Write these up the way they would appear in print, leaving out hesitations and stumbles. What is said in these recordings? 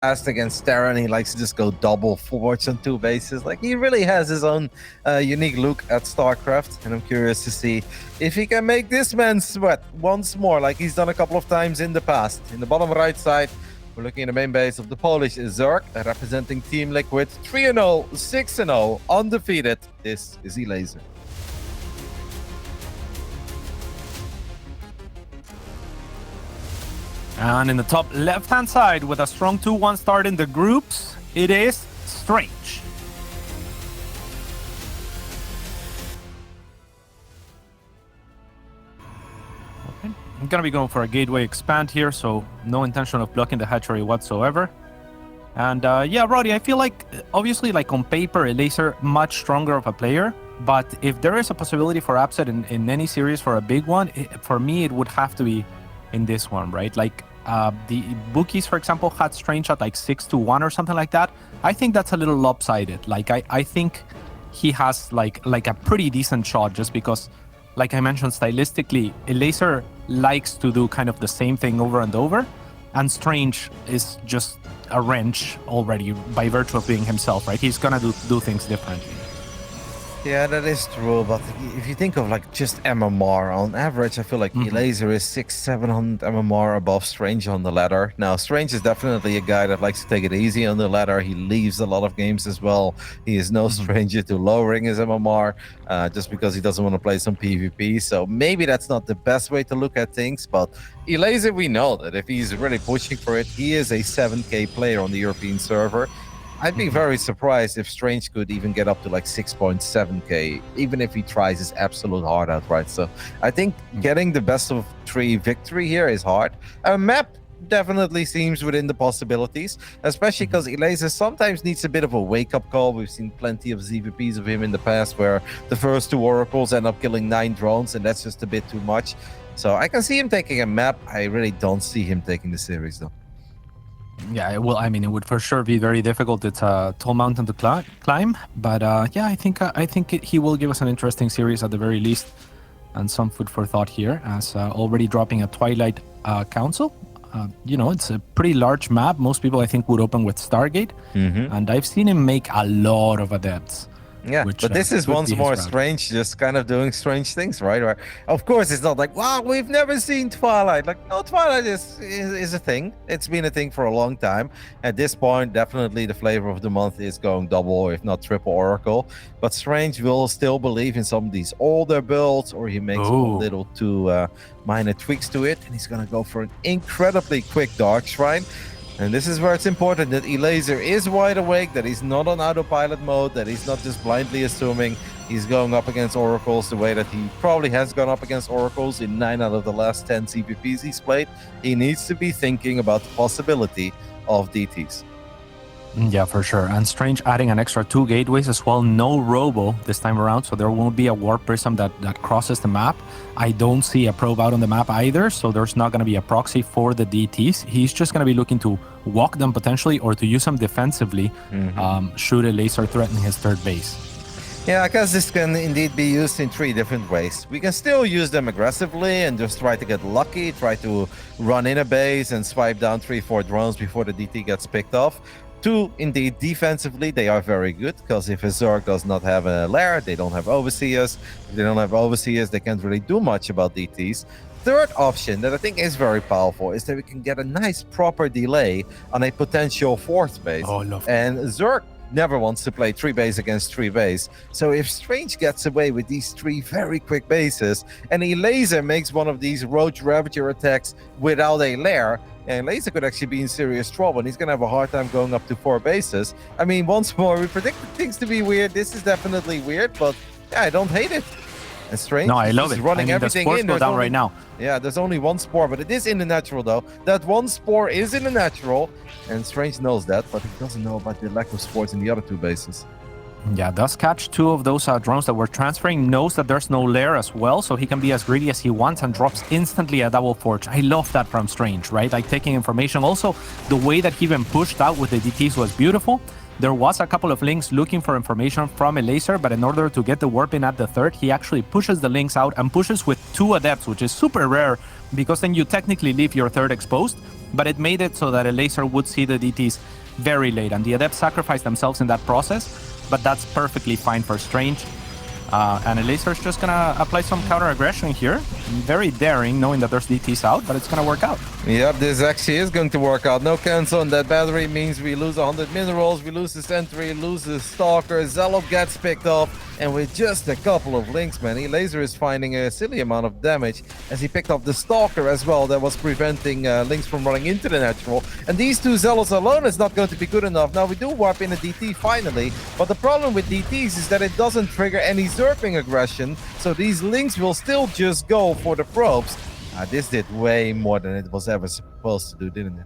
past against Terran, he likes to just go double forwards on 2 bases. Like, he really has his own unique look at StarCraft, and I'm curious to see if he can make this man sweat once more, like he's done a couple of times in the past. In the bottom right side, we're looking at the main base of the Polish Zerg, representing Team Liquid. 3-0, 6-0, undefeated. This is Elazer. And in the top left-hand side, with a strong 2-1 start in the groups, it is Strange. Okay. I'm going to be going for a gateway expand here, so no intention of blocking the hatchery whatsoever. And yeah, Roddy, I feel like, obviously, like on paper, Elazer much stronger of a player. But if there is a possibility for upset in any series for a big one, for me, it would have to be in this one, right? Like, the bookies, for example, had Strange at like 6-1 or something like that. I think that's a little lopsided. Like, I think he has like a pretty decent shot, just because, like I mentioned, stylistically, Elazer likes to do kind of the same thing over and over, and Strange is just a wrench already by virtue of being himself, right? He's gonna do things differently. Yeah, that is true, but if you think of like just MMR, on average, I feel like Elazer is 600-700 MMR above Strange on the ladder. Now, Strange is definitely a guy that likes to take it easy on the ladder. He leaves a lot of games as well. He is no stranger to lowering his MMR just because he doesn't want to play some PvP. So maybe that's not the best way to look at things, but Elazer, we know that if he's really pushing for it, he is a 7K player on the European server. I'd be very surprised if Strange could even get up to like 6.7k, even if he tries his absolute heart out, right? So I think getting the best of 3 victory here is hard. A map definitely seems within the possibilities, especially because Elazer sometimes needs a bit of a wake-up call. We've seen plenty of ZVPs of him in the past where the first 2 oracles end up killing 9 drones, and that's just a bit too much. So I can see him taking a map. I really don't see him taking the series, though. Yeah, well, I mean, it would for sure be very difficult. It's a tall mountain to climb, but yeah, I think he will give us an interesting series at the very least, and some food for thought here, as already dropping a Twilight Council. You know, it's a pretty large map. Most people, I think, would open with Stargate, and I've seen him make a lot of adepts. Yeah, but this is once more Strange, just kind of doing strange things, right? Or, of course, it's not like, wow, we've never seen Twilight. Like, no, Twilight is a thing. It's been a thing for a long time. At this point, definitely the flavor of the month is going double, if not triple Oracle. But Strange will still believe in some of these older builds, or he makes a little too minor tweaks to it, and he's going to go for an incredibly quick Dark Shrine. And this is where it's important that Elazer is wide awake, that he's not on autopilot mode, that he's not just blindly assuming he's going up against Oracles the way that he probably has gone up against Oracles in 9 out of the last 10 CPPs he's played. He needs to be thinking about the possibility of DTs. Yeah, for sure. And Strange adding an extra 2 gateways as well. No robo this time around, so there won't be a warp prism that crosses the map. I don't see a probe out on the map either, so there's not going to be a proxy for the DTs. He's just going to be looking to walk them potentially, or to use them defensively should Elazer threaten his 3rd base. Yeah, I guess this can indeed be used in 3 different ways. We can still use them aggressively and just try to get lucky, try to run in a base and swipe down 3-4 drones before the DT gets picked off. 2, indeed, defensively, they are very good, because if a Zerg does not have a lair, they don't have Overseers. If they don't have Overseers, they can't really do much about DTs. 3rd option that I think is very powerful is that we can get a nice proper delay on a potential 4th base. Oh, love that. And Zerg never wants to play 3 base against 3 base. So if Strange gets away with these 3 very quick bases, and Elazer makes one of these Roach Ravager attacks without a lair, and Elazer could actually be in serious trouble, and he's going to have a hard time going up to 4 bases. I mean, once more, we predicted things to be weird. This is definitely weird, but yeah, I don't hate it. And Strange, no, I love it. Running everything in. There's down right now. Yeah, there's only 1 spore, but it is in the natural, though. That 1 spore is in the natural, and Strange knows that, but he doesn't know about the lack of spores in the other 2 bases. Yeah, does catch 2 of those drones that we're transferring, knows that there's no lair as well, so he can be as greedy as he wants and drops instantly a double forge. I love that from Strange, right? Like, taking information. Also, the way that he even pushed out with the DTs was beautiful. There was a couple of links looking for information from Elazer, but in order to get the warp in at the 3rd, he actually pushes the links out and pushes with 2 adepts, which is super rare because then you technically leave your third exposed, but it made it so that Elazer would see the DTs very late, and the Adepts sacrificed themselves in that process, but that's perfectly fine for Strange. And Elazer's just gonna apply some counter aggression here. Very daring, knowing that there's DTs out, but it's gonna work out. Yep, this actually is going to work out. No cancel on that battery means we lose 100 minerals, we lose the sentry, lose the stalker, Zealot gets picked up, and with just a couple of links, man, Elazer is finding a silly amount of damage as he picked up the stalker as well that was preventing links from running into the natural. And these two Zealots alone is not going to be good enough. Now we do warp in a DT finally, but the problem with DTs is that it doesn't trigger any zerping aggression, so these links will still just go for the probes. This did way more than it was ever supposed to do, didn't it?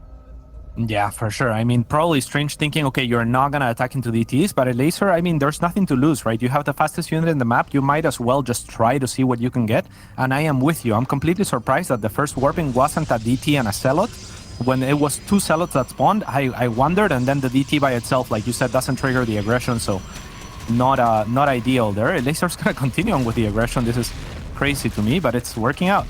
Yeah, for sure. I mean, probably Strange thinking, okay, you're not going to attack into DTs, but Elazer, I mean, there's nothing to lose, right? You have the fastest unit in the map. You might as well just try to see what you can get. And I am with you. I'm completely surprised that the first warping wasn't a DT and a Zealot. When it was two Zealots that spawned, I wondered, and then the DT by itself, like you said, doesn't trigger the aggression, so not ideal there. Elazer's going to continue on with the aggression. This is crazy to me, but it's working out.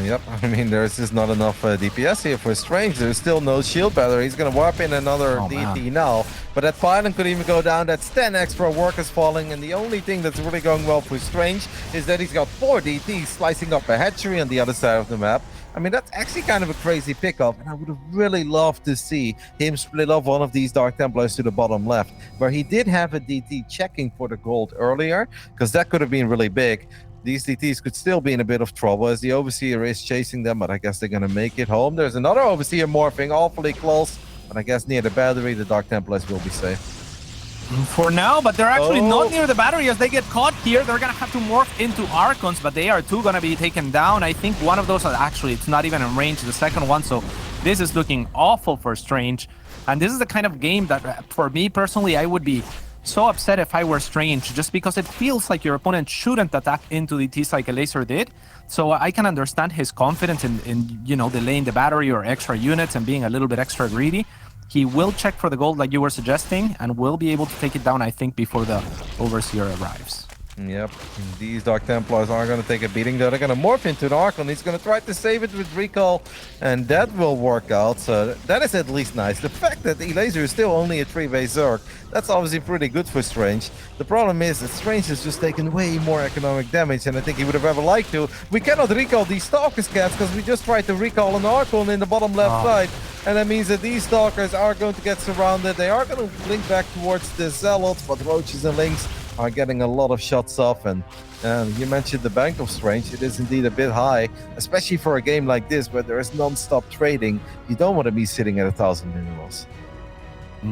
Yep, I mean, there's just not enough DPS here for Strange. There's still no shield battery. He's going to warp in another DT now. But that pylon could even go down. That's 10 extra workers falling. And the only thing that's really going well for Strange is that he's got 4 DTs slicing up a hatchery on the other side of the map. I mean, that's actually kind of a crazy pickup, and I would have really loved to see him split off one of these Dark Templars to the bottom left, where he did have a DT checking for the gold earlier, because that could have been really big. These DTs could still be in a bit of trouble as the Overseer is chasing them, but I guess they're going to make it home. There's another Overseer morphing awfully close, but I guess near the battery, the Dark Templars will be safe. For now, but they're actually not near the battery as they get caught here. They're going to have to morph into Archons, but they are too going to be taken down. I think one of those, actually, it's not even in range, the second one, so this is looking awful for Strange. And this is the kind of game that, for me personally, I would be so upset if I were Strange, just because it feels like your opponent shouldn't attack into the DTs like Elazer did. So I can understand his confidence in you know, delaying the battery or extra units and being a little bit extra greedy. He will check for the gold like you were suggesting and will be able to take it down, I think, before the Overseer arrives. Yep, these Dark Templars are going to take a beating though. They're going to morph into an Archon. He's going to try to save it with recall, and that will work out. So that is at least nice. The fact that Elazer is still only a 3-base Zerg, that's obviously pretty good for Strange. The problem is that Strange has just taken way more economic damage than I think he would have ever liked to. We cannot recall these Stalkers cats because we just tried to recall an Archon in the bottom left side. And that means that these Stalkers are going to get surrounded. They are going to blink back towards the Zealots, but Roaches and Lynx are getting a lot of shots off. And you mentioned the bank of Strange. It is indeed a bit high, especially for a game like this where there is non-stop trading. You don't want to be sitting at 1,000 minerals.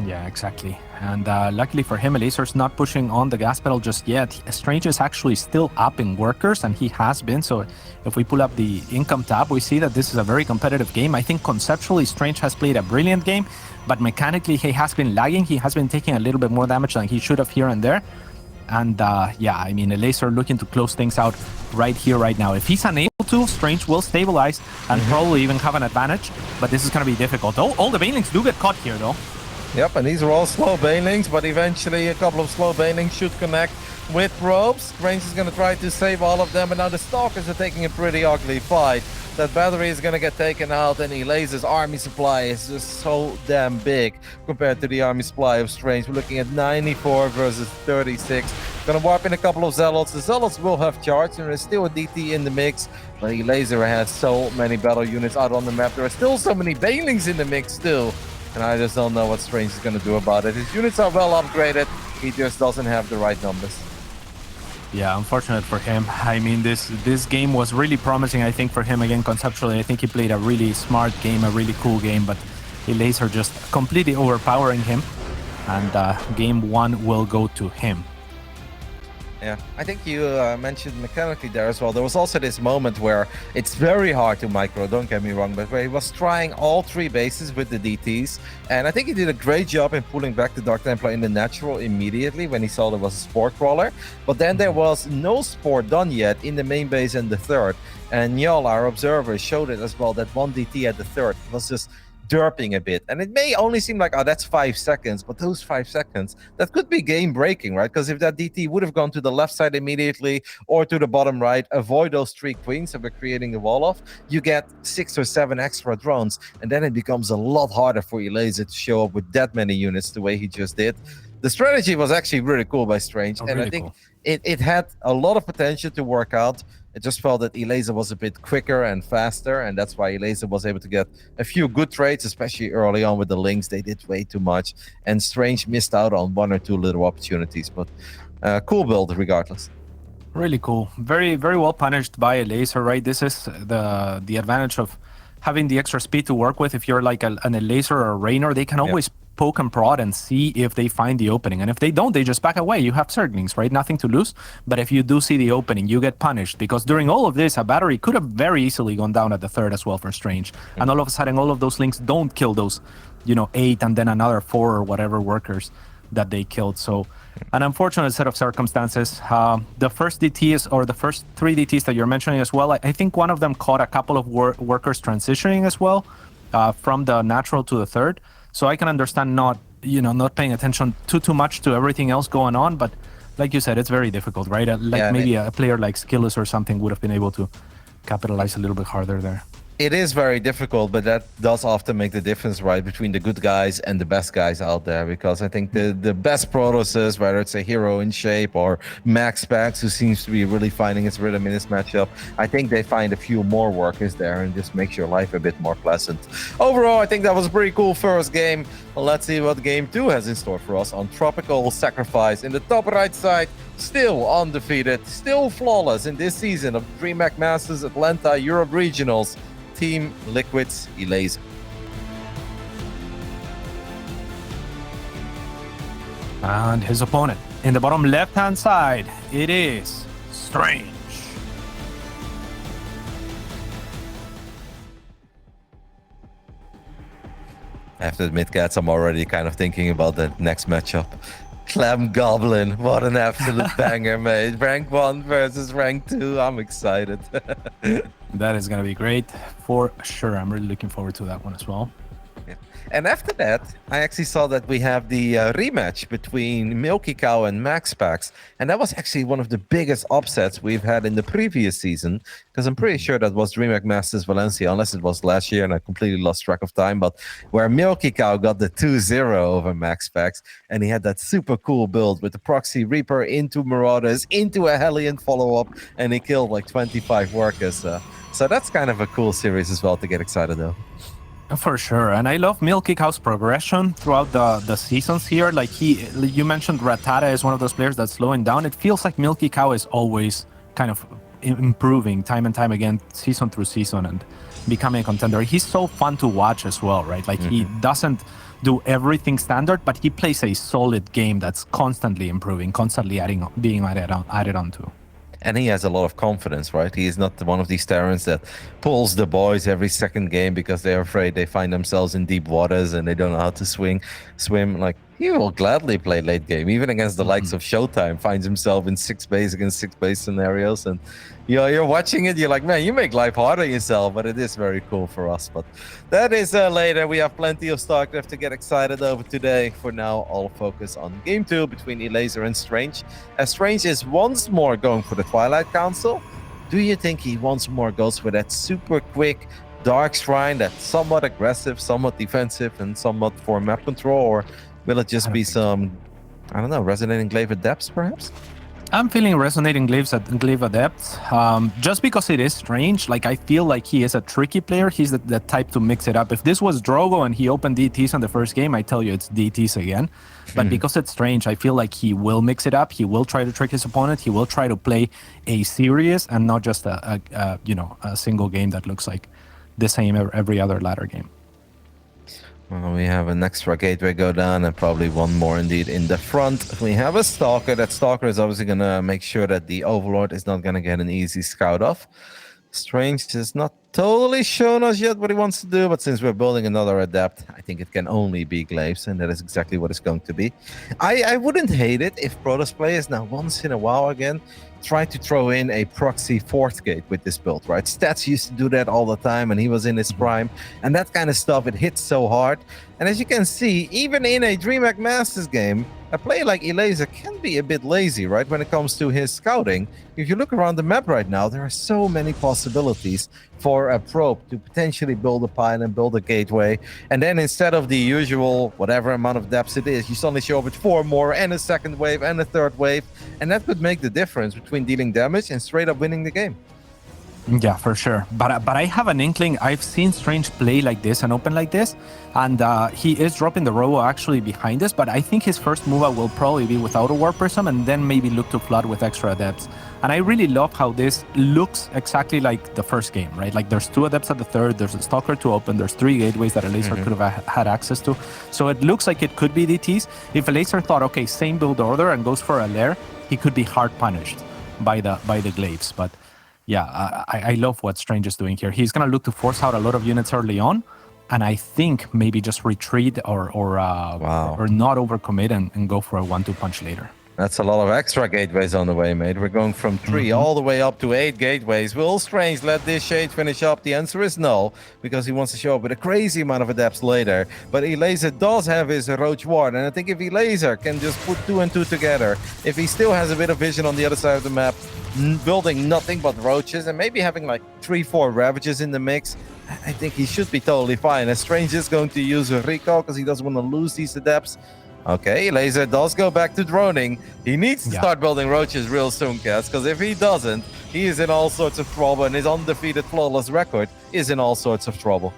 Yeah, exactly. And luckily for him, Elazer's not pushing on the gas pedal just yet. Strange is actually still up in workers, and he has been. So if we pull up the income tab, we see that this is a very competitive game. I think conceptually, Strange has played a brilliant game, but mechanically, he has been lagging. He has been taking a little bit more damage than he should have here and there. And yeah, I mean, Elazer looking to close things out right here, right now. If he's unable to, Strange will stabilize and probably even have an advantage, but this is going to be difficult. All the Banelings do get caught here, though. Yep, and these are all slow Banelings, but eventually a couple of slow Banelings should connect with probes. Strange is going to try to save all of them, and now the Stalkers are taking a pretty ugly fight. That battery is going to get taken out, and Elazer's army supply is just so damn big compared to the army supply of Strange. We're looking at 94 versus 36. Going to warp in a couple of Zealots. The Zealots will have charge, and there's still a DT in the mix, but Elazer has so many battle units out on the map. There are still so many Banelings in the mix still, and I just don't know what Strange is going to do about it. His units are well upgraded. He just doesn't have the right numbers. Yeah, unfortunate for him. I mean, this game was really promising, I think, for him. Again, conceptually, I think he played a really smart game, a really cool game, but Elazer just completely overpowering him, and game 1 will go to him. Yeah, I think you mentioned mechanically there as well. There was also this moment where it's very hard to micro, don't get me wrong, but where he was trying all 3 bases with the DTs. And I think he did a great job in pulling back the Dark Templar in the natural immediately when he saw there was a Spore Crawler. But then there was no Spore done yet in the main base and the third. And Njal, our observer, showed it as well, that one DT at the third was just derping a bit. And it may only seem like, oh, that's 5 seconds, but those 5 seconds, that could be game breaking, right? Because if that DT would have gone to the left side immediately or to the bottom right, avoid those 3 queens that we're creating the wall off, you get 6 or 7 extra drones, and then it becomes a lot harder for Elazer to show up with that many units the way he just did. The strategy was actually really cool by Strange, and really I think cool. it had a lot of potential to work out. It just felt that Elazer was a bit quicker and faster, and that's why Elazer was able to get a few good trades, especially early on with the links. They did way too much, and Strange missed out on 1 or 2 little opportunities, but cool build regardless. Really cool. Very, very well punished by Elazer, right? This is the advantage of having the extra speed to work with. If you're like an Elazer or a Raynor, they can always poke and prod and see if they find the opening. And if they don't, they just back away. You have Zerglings, right? Nothing to lose. But if you do see the opening, you get punished. Because during all of this, a battery could have very easily gone down at the 3rd as well for Strange. And all of a sudden, all of those links don't kill those, 8 and then another 4 or whatever workers that they killed. So an unfortunate set of circumstances. The first DTs, or the first 3 DTs that you're mentioning as well, I think one of them caught a couple of workers transitioning as well from the natural to the 3rd. So I can understand not paying attention too much to everything else going on. But like you said, it's very difficult, right? Maybe a player like Skillus or something would have been able to capitalize a little bit harder there. It is very difficult, but that does often make the difference, right, between the good guys and the best guys out there. Because I think the best Protosses, whether it's a hero in shape or Max Pax, who seems to be really finding its rhythm in this matchup, I think they find a few more workers there and just makes your life a bit more pleasant. Overall, I think that was a pretty cool first game. Well, let's see what game 2 has in store for us on Tropical Sacrifice. In the top right side, still undefeated, still flawless in this season of DreamHack Masters Atlanta Europe Regionals. Team Liquid's Elazer. And his opponent in the bottom left-hand side, it is Strange. I have to admit, Cats, I'm already kind of thinking about the next matchup. Clam Goblin, what an absolute banger, mate. Rank 1 versus rank 2. I'm excited. That is going to be great for sure. I'm really looking forward to that one as well. Yeah. And after that, I actually saw that we have the rematch between Milky Cow and Max Pax. And that was actually one of the biggest upsets we've had in the previous season, because I'm pretty sure that was DreamHack Masters Valencia, unless it was last year and I completely lost track of time. But where Milky Cow got the 2-0 over Max Pax, and he had that super cool build with the Proxy Reaper into Marauders, into a Hellion follow-up, and he killed like 25 workers. So that's kind of a cool series as well to get excited though. For sure, and I love Milky Cow's progression throughout the seasons here. Like you mentioned, Rattata is one of those players that's slowing down. It feels like Milky Cow is always kind of improving time and time again, season through season, and becoming a contender. He's so fun to watch as well, right? Like he doesn't do everything standard, but he plays a solid game that's constantly improving, constantly being added onto. And he has a lot of confidence, right? He is not one of these Terrans that pulls the boys every second game because they're afraid they find themselves in deep waters and they don't know how to swim. Like, he will gladly play late game, even against the likes of Showtime, finds himself in 6 base against 6 base scenarios. And you're watching it, you're like, man, you make life hard on yourself, but it is very cool for us. But that is later. We have plenty of StarCraft to get excited over today. For now, I'll focus on game 2 between Elazer and Strange. As Strange is once more going for the Twilight Council, do you think he once more goes for that super quick Dark Shrine that's somewhat aggressive, somewhat defensive, and somewhat for map control? Or will it just be some, I don't know, Resonating Glaive at depths, perhaps? I'm feeling Resonating Glaive at depths. Just because it is Strange, like I feel like he is a tricky player. He's the type to mix it up. If this was Drogo and he opened DTs on the first game, I tell you it's DTs again. But because it's Strange, I feel like he will mix it up. He will try to trick his opponent. He will try to play a series and not just a single game that looks like the same every other ladder game. Well, we have an extra gateway go down and probably one more indeed in the front. We have a Stalker. That Stalker is obviously going to make sure that the Overlord is not going to get an easy scout off. Strange has not totally shown us yet what he wants to do, but since we're building another Adept, I think it can only be Glaives, and that is exactly what it's going to be. I wouldn't hate it if Protoss players now once in a while again try to throw in a proxy fourth gate with this build, right? Stats used to do that all the time, and he was in his prime, and that kind of stuff, it hits so hard. And as you can see, even in a DreamHack Masters game, a player like Elazer can be a bit lazy, right, when it comes to his scouting. If you look around the map right now, there are so many possibilities for a probe to potentially build a pylon, build a gateway, and then instead of the usual whatever amount of depths it is, you suddenly show up with 4 more and a second wave and a third wave, and that could make the difference between dealing damage and straight up winning the game. Yeah, for sure. But I have an inkling. I've seen Strange play like this and open like this, and he is dropping the robo actually behind us, but I think his first move will probably be without a Warp Prism and then maybe look to flood with extra Adepts. And I really love how this looks exactly like the first game, right? Like there's 2 Adepts at the third, there's a Stalker to open, there's 3 gateways that Elazer could have had access to. So it looks like it could be DTs. If Elazer thought, okay, same build order and goes for a lair, he could be hard punished by the Glaives. But yeah, I love what Strange is doing here. He's going to look to force out a lot of units early on, and I think maybe just retreat or not overcommit and go for a 1-2 punch later. That's a lot of extra gateways on the way, mate. We're going from 3 all the way up to 8 gateways. Will Strange let this Shade finish up? The answer is no, because he wants to show up with a crazy amount of Adepts later. But Elazer does have his Roach Ward, and I think if Elazer can just put 2 and 2 together, if he still has a bit of vision on the other side of the map, building nothing but roaches and maybe having like 3-4 Ravages in the mix, I think he should be totally fine. As Strange is going to use a recall because he doesn't want to lose these Adepts. Okay, Elazer does go back to droning. He needs to start building roaches real soon, Cats, because if he doesn't, he is in all sorts of trouble, and his undefeated flawless record is in all sorts of trouble.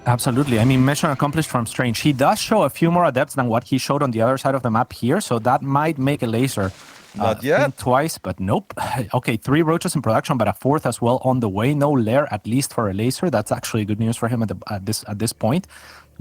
Absolutely. I mean, mission accomplished from Strange. He does show a few more Adepts than what he showed on the other side of the map here, so that might make Elazer not yet. Think twice, but nope. Okay, 3 roaches in production, but a 4th as well on the way. No lair, at least for Elazer. That's actually good news for him at this point.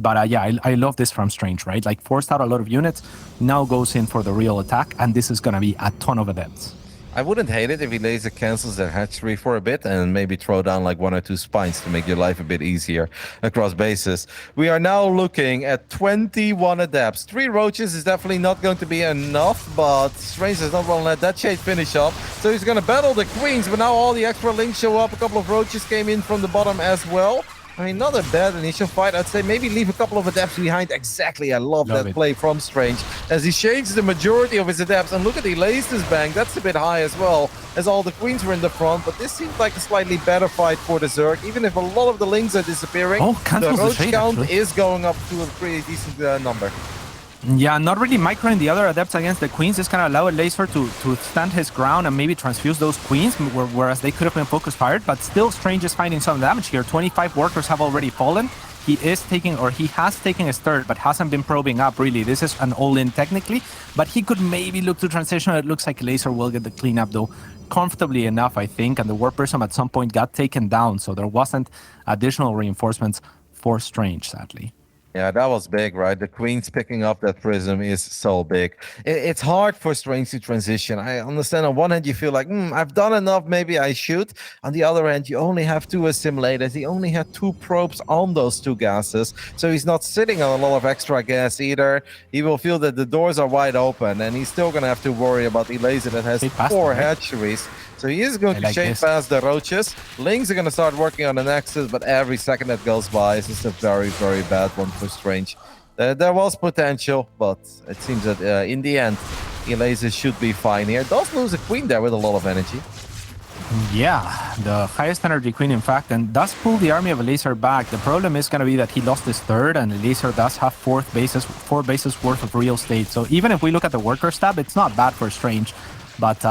But yeah, I love this from Strange, right? Like forced out a lot of units, now goes in for the real attack, and this is going to be a ton of Adepts. I wouldn't hate it if Elazer cancels that hatchery for a bit and maybe throw down like 1 or 2 spines to make your life a bit easier across bases. We are now looking at 21 Adepts. 3 roaches is definitely not going to be enough, but Strange does not want to let that Shade finish up. So he's going to battle the Queens, but now all the extra links show up. A couple of roaches came in from the bottom as well. I mean, not a bad initial fight. I'd say maybe leave a couple of Adepts behind. Exactly. I love that play from Strange as he shades the majority of his Adepts. And look at Elazer's bank. That's a bit high as well, as all the Queens were in the front. But this seems like a slightly better fight for the Zerg. Even if a lot of the links are disappearing, the roach count is going up to a pretty decent number. Yeah, not really microing the other Adepts against the Queens is going to allow Elazer to stand his ground and maybe transfuse those Queens, whereas they could have been focus fired, but still Strange is finding some damage here. 25 workers have already fallen. He has taken his third, but hasn't been probing up really. This is an all-in technically, but he could maybe look to transition. It looks like Elazer will get the cleanup though comfortably enough, I think, and the Warp Prism at some point got taken down, so there wasn't additional reinforcements for Strange, sadly. Yeah, that was big, right? The Queens picking up that Prism is so big. It's hard for Strange to transition. I understand on one hand you feel like, I've done enough, maybe I should. On the other hand, you only have 2 assimilators. He only had 2 probes on those 2 gases. So he's not sitting on a lot of extra gas either. He will feel that the doors are wide open, and he's still going to have to worry about Elazer that has 4 hatcheries. So he is going to shade past the roaches. Lings are going to start working on the Nexus, but every second that goes by is just a very, very bad one for Strange. There was potential, but it seems that in the end, Elazer should be fine here. Does lose a Queen there with a lot of energy. Yeah, the highest energy Queen, in fact, and does pull the army of Elazer back. The problem is going to be that he lost his third, and Elazer does have 4 bases worth of real estate. So even if we look at the worker stab, it's not bad for Strange. But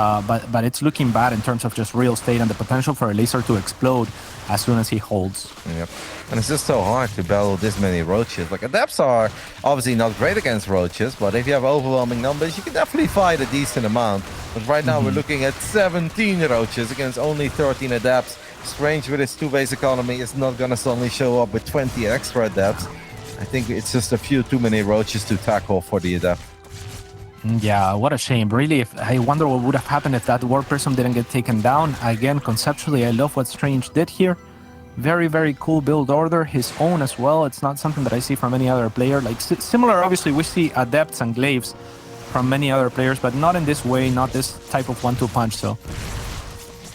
it's looking bad in terms of just real estate and the potential for Elazer to explode as soon as he holds. Yep. And it's just so hard to battle this many roaches. Like, Adepts are obviously not great against roaches, but if you have overwhelming numbers, you can definitely fight a decent amount. But right now we're looking at 17 roaches against only 13 Adepts. Strange with his 2 base economy is not going to suddenly show up with 20 extra Adepts. I think it's just a few too many roaches to tackle for the Adept. Yeah, what a shame. Really, if I wonder what would have happened if that War Prism didn't get taken down. Again, conceptually, I love what Strange did here. Very, very cool build order. His own as well. It's not something that I see from any other player. Like, similar, obviously, we see Adepts and Glaives from many other players, but not in this way, not this type of 1-2 punch. So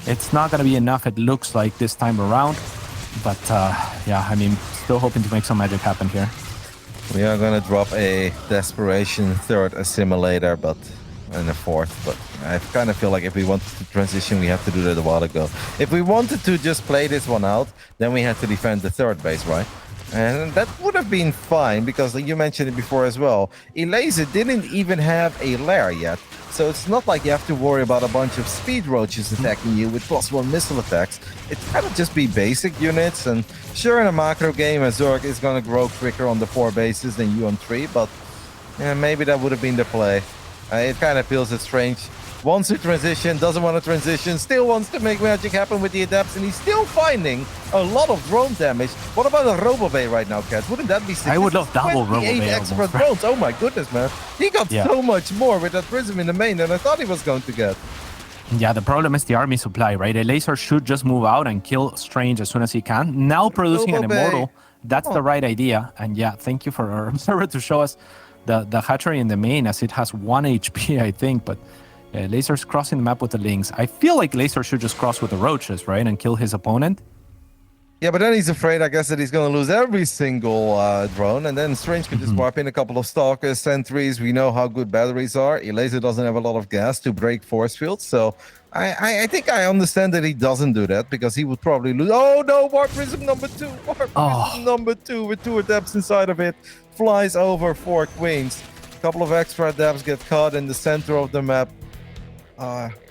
it's not going to be enough, it looks like, this time around. But, yeah, I mean, still hoping to make some magic happen here. We are gonna drop a Desperation third Assimilator, but and a fourth. But I kind of feel like if we wanted to transition, we had to do that a while ago. If we wanted to just play this one out, then we had to defend the third base, right? And that would have been fine, because you mentioned it before as well. Elazer didn't even have a lair yet. So it's not like you have to worry about a bunch of speed roaches attacking you with +1 missile attacks. It's kind of just be basic units. And sure, in a macro game, Zerg is going to grow quicker on the 4 bases than you on 3. But yeah, maybe that would have been the play. It kind of feels it's strange. Wants to transition, doesn't want to transition, still wants to make magic happen with the Adepts, and he's still finding a lot of drone damage. What about a Robobay right now, Kat? Wouldn't that be sick? I would love double Robobay. 28 extra drones. Oh my goodness, man. He got so much more with that Prism in the main than I thought he was going to get. Yeah, the problem is the army supply, right? Elazer should just move out and kill Strange as soon as he can. Now producing an Immortal, that's the right idea. And yeah, thank you for our observer to show us the hatchery in the main, as it has 1 HP, I think, but Lazer's crossing the map with the Lynx. I feel like Elazer should just cross with the Roaches, right? And kill his opponent. Yeah, but then he's afraid, I guess, that he's going to lose every single drone, and then Strange could just warp in a couple of Stalkers, Sentries. We know how good batteries are. Elazer doesn't have a lot of gas to break force fields, so I think I understand that he doesn't do that, because he would probably lose. Oh no, Warp Prism number 2! Warp Prism number 2 with 2 Adepts inside of it. Flies over 4 Queens. A couple of extra Adepts get caught in the center of the map.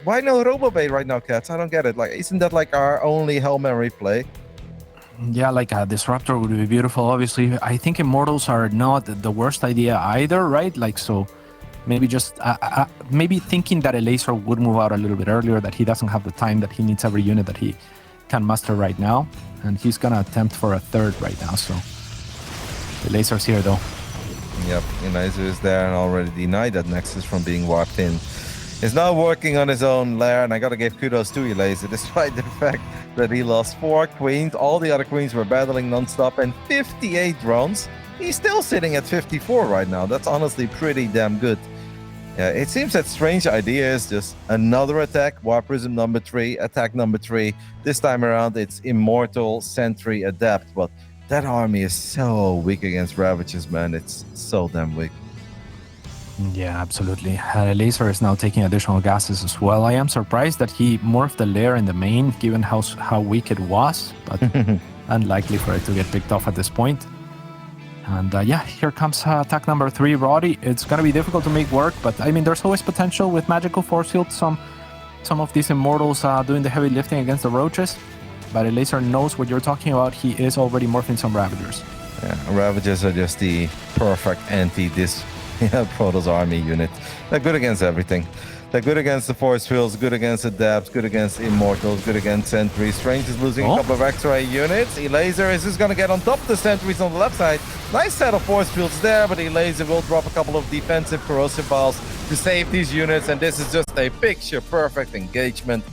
Why no Robobay right now, Cats? I don't get it. Like, isn't that like our only Hail Mary play? Yeah, like a Disruptor would be beautiful, obviously. I think Immortals are not the worst idea either, right? Like, so maybe just maybe thinking that Elazer would move out a little bit earlier, that he doesn't have the time, that he needs every unit that he can muster right now. And he's gonna attempt for a third right now, so Elazer's here though. Yep, Elazer is there and already denied that Nexus from being warped in. He's now working on his own lair, and I gotta give kudos to Elazer, despite the fact that he lost 4 Queens. All the other Queens were battling non-stop, and 58 drones. He's still sitting at 54 right now. That's honestly pretty damn good. Yeah, it seems that Strange idea is just another attack, War Prism number 3, attack number 3. This time around, it's Immortal, Sentry, Adept, but that army is so weak against Ravagers, man. It's so damn weak. Yeah, absolutely. Elazer is now taking additional gases as well. I am surprised that he morphed the lair in the main, given how weak it was, but unlikely for it to get picked off at this point. And yeah, here comes attack number 3, Roddy. It's going to be difficult to make work, but I mean, there's always potential with magical force field. Some of these Immortals doing the heavy lifting against the Roaches, but Elazer knows what you're talking about. He is already morphing some Ravagers. Yeah, Ravagers are just the perfect anti-this Protoss army unit. They're good against everything. They're good against the force fields, good against Adepts, good against Immortals, good against Sentries. Strange is losing a couple of extra units. Elazer is just going to get on top of the Sentries on the left side. Nice set of force fields there, but Elazer will drop a couple of defensive corrosive balls to save these units, and this is just a picture-perfect engagement